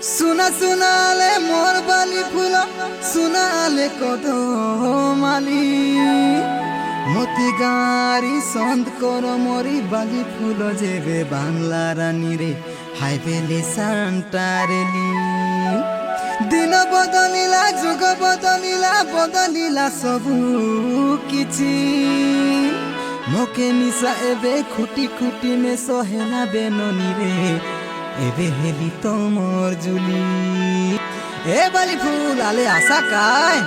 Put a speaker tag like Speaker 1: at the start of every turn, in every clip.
Speaker 1: सुना सुनाले मोर बाली फूल सुनाले कदमाली मती गारी सन्त कर मोरी बाली फूल जेबे बांगला रानी रे हाइबेले सांटारेली दिन बदलिला जुग बदलिला सबु किछि मोके मिसा एबे खुटी खुटी में सहेला बेननी रे एबे हेली तो मोर जुली ए बाली फूल आले आशा काय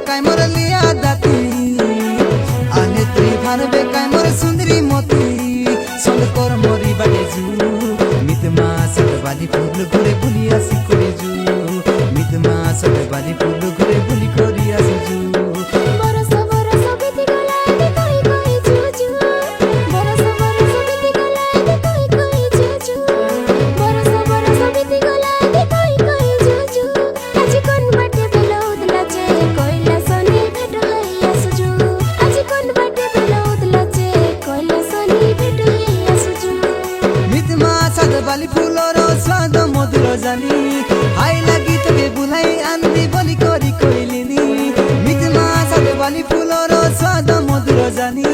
Speaker 1: काय मोर लिया दाती आले तुई भारबे काय मोर सुंदरी मोती संग कर मोरी बाटे जू मित मास बाली फूल घुरे बुली आसी करे जू मित मास बाली फूल घुरे बुली करी आसी जू बाली फूलर स्वाद मधुर जानी हाई लगी तके बुलाई आंदी बोली करी कोइलिनी मितमा साथे बाली फूलर स्वाद मधुर जानी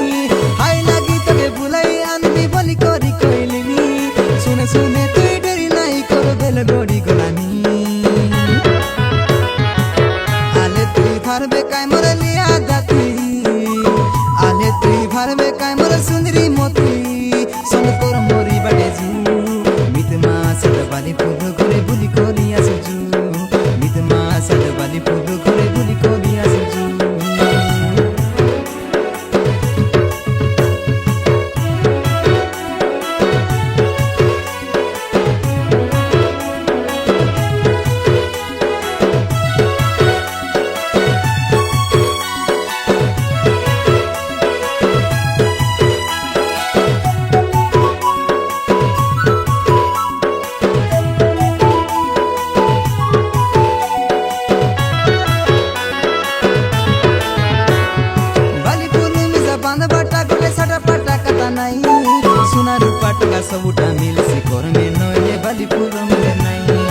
Speaker 1: हाई लगी तके बुलाई आंदी बोली करी कोइलिनी सुने सुने तुई डरी नाही कर बेल गड़ी गलानी आले तुई भारबे काय मोर लिया दाती आले तुई भारबे काय मोर सुंदरी मोती संग कर मोरी बाटे जू बाली फूल घुरे बुली करी आसजू मित मास बाली फूल घुरे बुली करी आसजू सुना रूपा टका सबुटा मिल से कर में नए बाली फूल मिले नहीं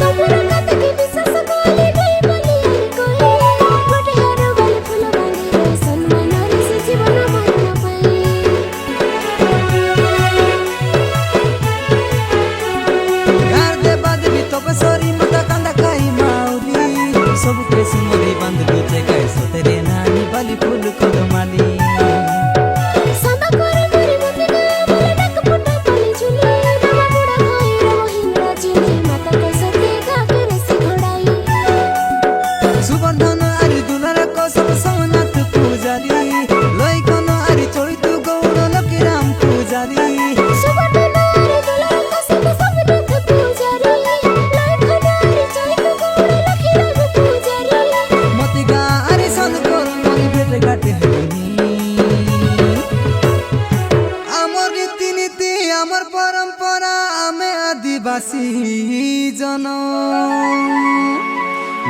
Speaker 1: तोरा कत के विश्वास कोली गई बोली कोई गोटे हारो बाली फूल बांधी सम्मान रे से जीवन मन पाई घर दे बाद भी तो बसोरी मत कंदा खाई माउली सब के सिमरी बंद गुचे गए सतेरे नानी बाली फूल कदमाली आमर परंपरा आमे आदिवासी जन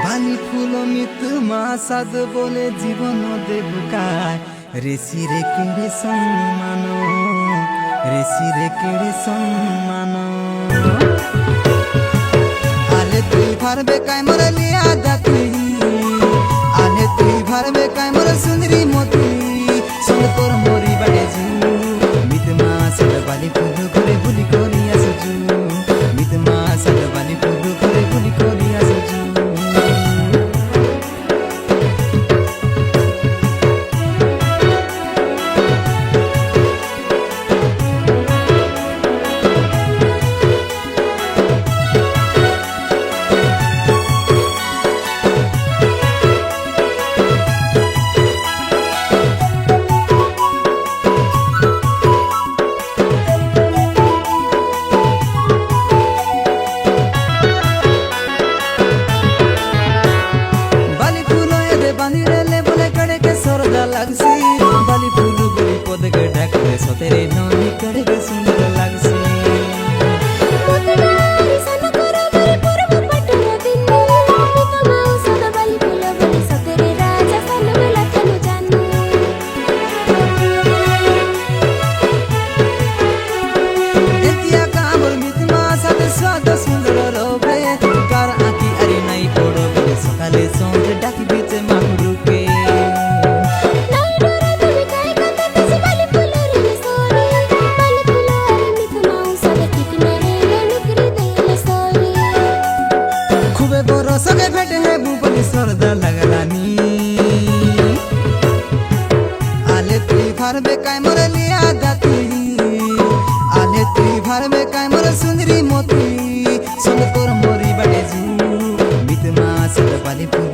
Speaker 1: बाली फूल मित मासाद बोले जीवन देवकाय ऋषि रे केड़े सम्मान ऋषि रे केड़े सम्मान आले तुई भारबे काय मोर लिया दाती आले तुई भारबे काय मोर सुंदरी मोती संग कर मोरी बाटे जू मित मास बाली फूल घुरे बुली करी आसजू मित मास बाली फूल घुरे बुली करी आसजू सुंदर लगसी बाली फूल बुली पद के ढकले सतेरे नौनी करे के सुंदर लगसी स्वाद सुंदर रोबे कार आँखी अरे नहीं पड़ो बे सकाले सोच डाकी बीच मांगरू के खूबे बरो सगे भेटे है बुबली सरदा लगलानी आले तुई भर बे काय मोर लिया दाती आले तुई भर बे काय मोर सुंदरी मोती संग तोर मोरी बड़े जू मित मा सद बाली फूल